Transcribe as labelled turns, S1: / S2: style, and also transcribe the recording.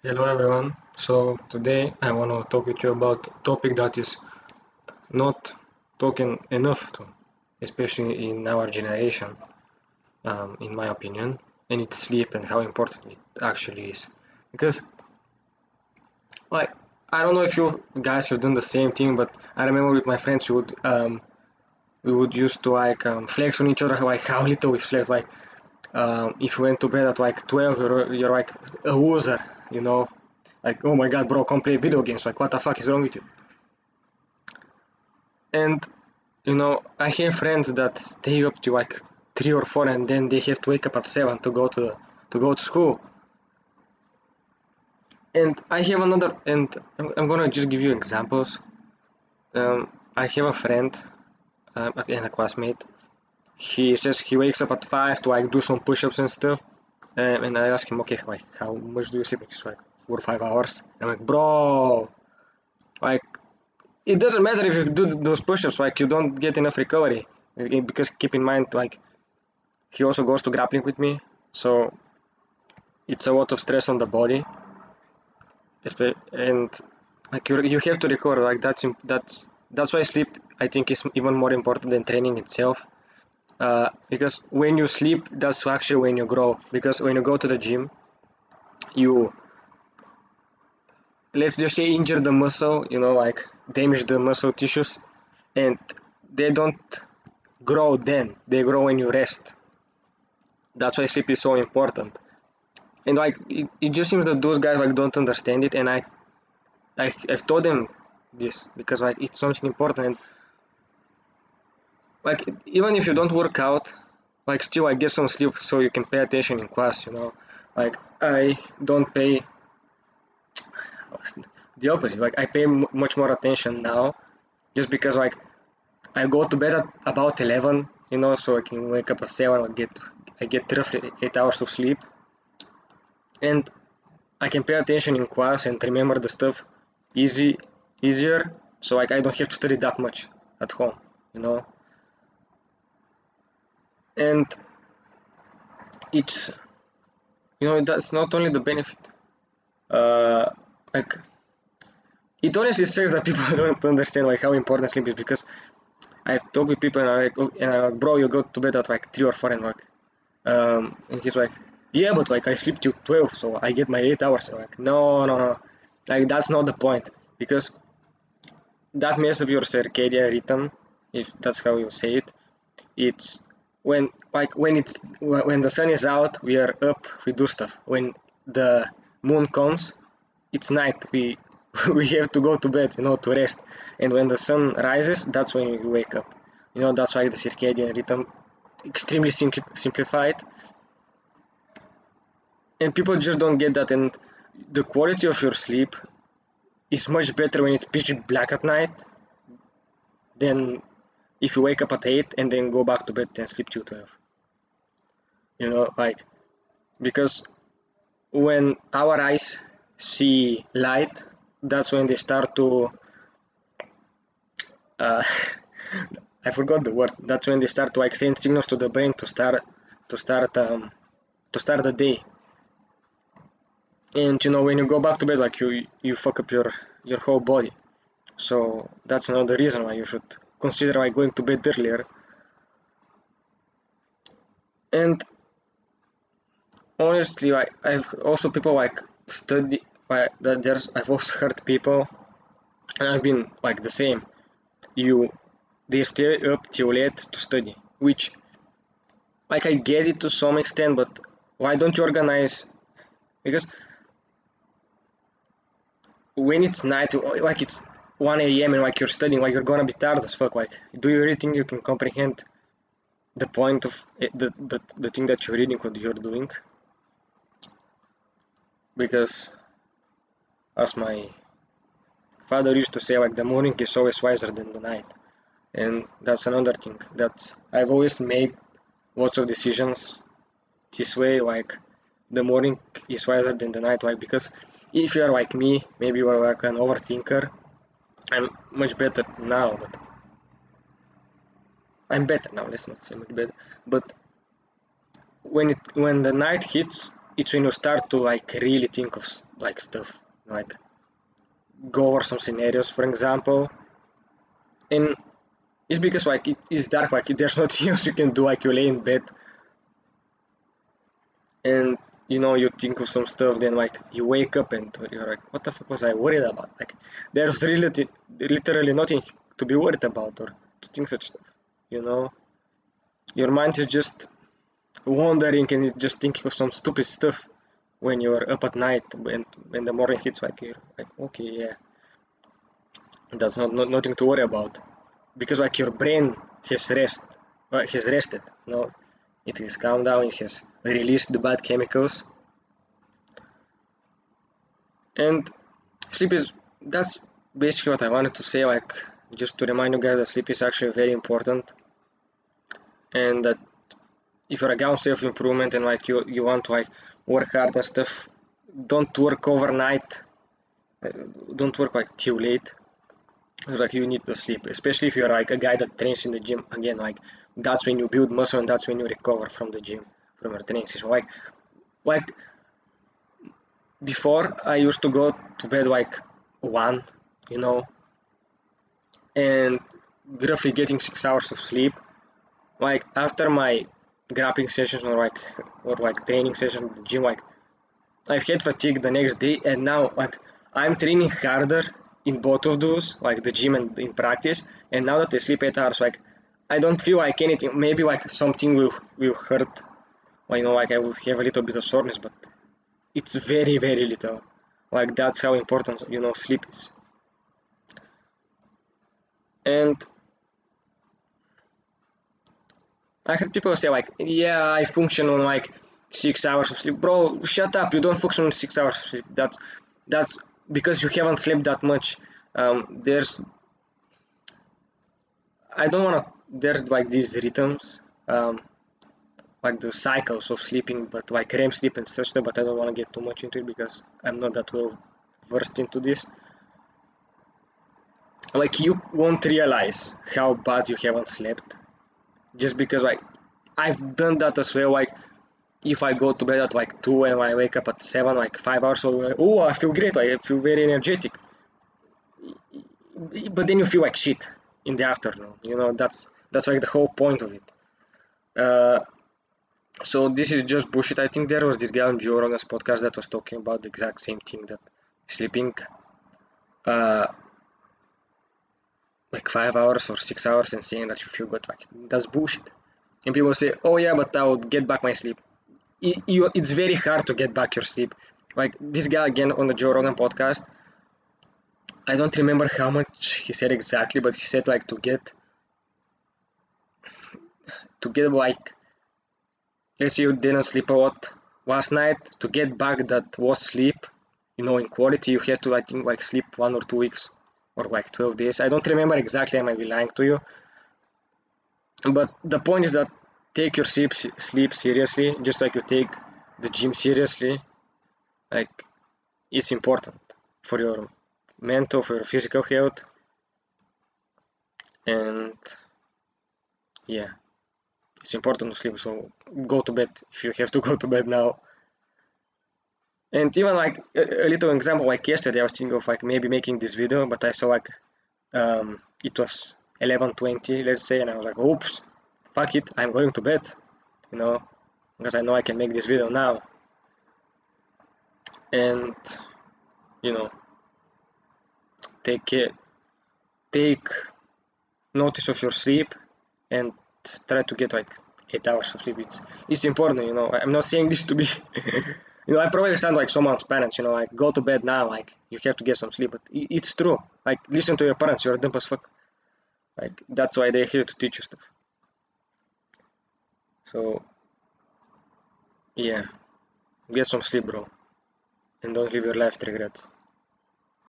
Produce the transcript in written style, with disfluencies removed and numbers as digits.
S1: Hello everyone. So today I want to talk with you about a topic that is not talking enough to, especially in our generation, in my opinion, and it's sleep and how important it actually is. Because like I don't know if you guys have done the same thing, but I remember with my friends we would used to flex on each other like how little we slept. Like if you went to bed at like 12, you're like a loser, you know. Like, oh my god, bro, can't play video games. Like, what the fuck is wrong with you? And I have friends that stay up to like 3 or 4, and then they have to wake up at 7 to go to school. And I have another, and I'm gonna just give you examples. I have a friend and a classmate. He says he wakes up at 5 to like do some push-ups and stuff. And I ask him, okay, like how much do you sleep? He's like 4 or 5 hours. I'm like, bro, like it doesn't matter if you do those push-ups, like you don't get enough recovery. Because keep in mind, like he also goes to grappling with me, so it's a lot of stress on the body, and like you have to recover. Like that's why sleep I think is even more important than training itself. Because when you sleep, that's actually when you grow. Because when you go to the gym, you let's just say injure the muscle, like damage the muscle tissues, and they don't grow then. They grow when you rest. That's why sleep is so important. And like it just seems that those guys like don't understand it, and I've told them this because like it's something important. And like even if you don't work out, like still I get some sleep so you can pay attention in class. Like I don't pay the opposite. Like I pay much more attention now just because like I go to bed at about 11, so I can wake up at 7. I get roughly 8 hours of sleep, and I can pay attention in class and remember the stuff easy easier. So like I don't have to study that much at home, you know. And it's that's not only the benefit. Like it honestly says that people don't understand like how important sleep is because I've talked with people and I'm like, bro, you go to bed at like 3 or 4, and like and he's like, yeah, but like I sleep till 12, so I get my 8 hours. I'm like, no, no, no, like that's not the point because that messes up your circadian rhythm, if that's how you say it. It's when the sun is out, we are up, we do stuff. When the moon comes, it's night. We we have to go to bed, to rest. And when the sun rises, that's when we wake up. That's why the circadian rhythm extremely simplified, and people just don't get that. And the quality of your sleep is much better when it's pitch black at night than if you wake up at 8 and then go back to bed and sleep till 12. Like because when our eyes see light, that's when they start to uh, I forgot the word. That's when they start to like send signals to the brain to start to start the day. And when you go back to bed, like you fuck up your whole body. So that's another reason why you should consider like going to bed earlier. And honestly, like I've also people like study like that. I've also heard people, and I've been like the same. You they stay up till late to study, which like I get it to some extent, but why don't you organize? Because when it's night, like it's 1 a.m. and like you're studying, like you're gonna be tired as fuck. Like, do you really think you can comprehend the point of the thing that you're reading, what you're doing? Because as my father used to say, like the morning is always wiser than the night. And that's another thing that I've always made lots of decisions this way, like the morning is wiser than the night. Like because if you're like me, maybe you're like an overthinker. I'm much better now, but I'm better now. Let's not say much better. But when the night hits, it's when you start to like really think of like stuff, like go over some scenarios, for example, and it's because like it is dark, like there's nothing else you can do, like you lay in bed and you think of some stuff, then like you wake up and you're like, what the fuck was I worried about? Like there was really literally nothing to be worried about or to think such stuff, you know. Your mind is just wandering and it's just thinking of some stupid stuff when you're up at night and when the morning hits, like you're like, okay, yeah, that's not nothing to worry about because like your brain has rested, it has calmed down, it has released the bad chemicals, and sleep is that's basically what I wanted to say, like just to remind you guys that sleep is actually very important, and that if you're a guy on self-improvement and like you want to like work hard and stuff, don't work overnight, uh, don't work like too late. It's like you need to sleep, especially if you're like a guy that trains in the gym. Again, like that's when you build muscle and that's when you recover from the gym, from your training session. Like before, I used to go to bed like 1, you know, and roughly getting 6 hours of sleep. Like after my grappling sessions or like training session at the gym, like I've had fatigue the next day, and now like I'm training harder in both of those, like the gym and in practice. And now that I sleep 8 hours, like I don't feel like anything. Maybe like something will hurt. Like I will have a little bit of soreness, but it's very very little. Like that's how important sleep is. And I heard people say like, yeah, I function on like 6 hours of sleep. Bro, shut up! You don't function on 6 hours of sleep. That's because you haven't slept that much. There's I don't wanna. There's like these rhythms, like the cycles of sleeping, but like REM sleep and such stuff. But I don't wanna get too much into it because I'm not that well versed into this. Like you won't realize how bad you haven't slept just because like I've done that as well. Like if I go to bed at like 2 and I wake up at 7, like 5 hours, so oh, I feel great, like I feel very energetic. But then you feel like shit in the afternoon. That's like the whole point of it. Uh, so this is just bullshit. I think there was this guy on Joe Rogan's podcast that was talking about the exact same thing, that sleeping uh, like 5 hours or 6 hours and saying that you feel good, like that's bullshit. And people say, oh yeah, but I would get back my sleep. It's very hard to get back your sleep. Like this guy again on the Joe Rogan podcast, I don't remember how much he said exactly, but he said like to get like, let's say you didn't sleep a lot last night, to get back that was sleep, in quality, you had to, I think, like sleep 1 or 2 weeks or like 12 days. I don't remember exactly, I might be lying to you. But the point is that take your sleep seriously, just like you take the gym seriously. Like it's important for your mental, for your physical health, and yeah, it's important to sleep. So go to bed if you have to go to bed now. And even like a little example, like yesterday, I was thinking of like maybe making this video, but I saw like it was 11:20, let's say, and I was like, oops, fuck it, I'm going to bed, you know, because I know I can make this video now. And you know, take take notice of your sleep and try to get like 8 hours of sleep. It's important, I'm not saying this to be I probably sound like someone's parents, like go to bed now, like you have to get some sleep, but it's true. Like listen to your parents, you're dumb as fuck. Like that's why they're here to teach you stuff. So yeah, get some sleep, bro, and don't live your life with regrets.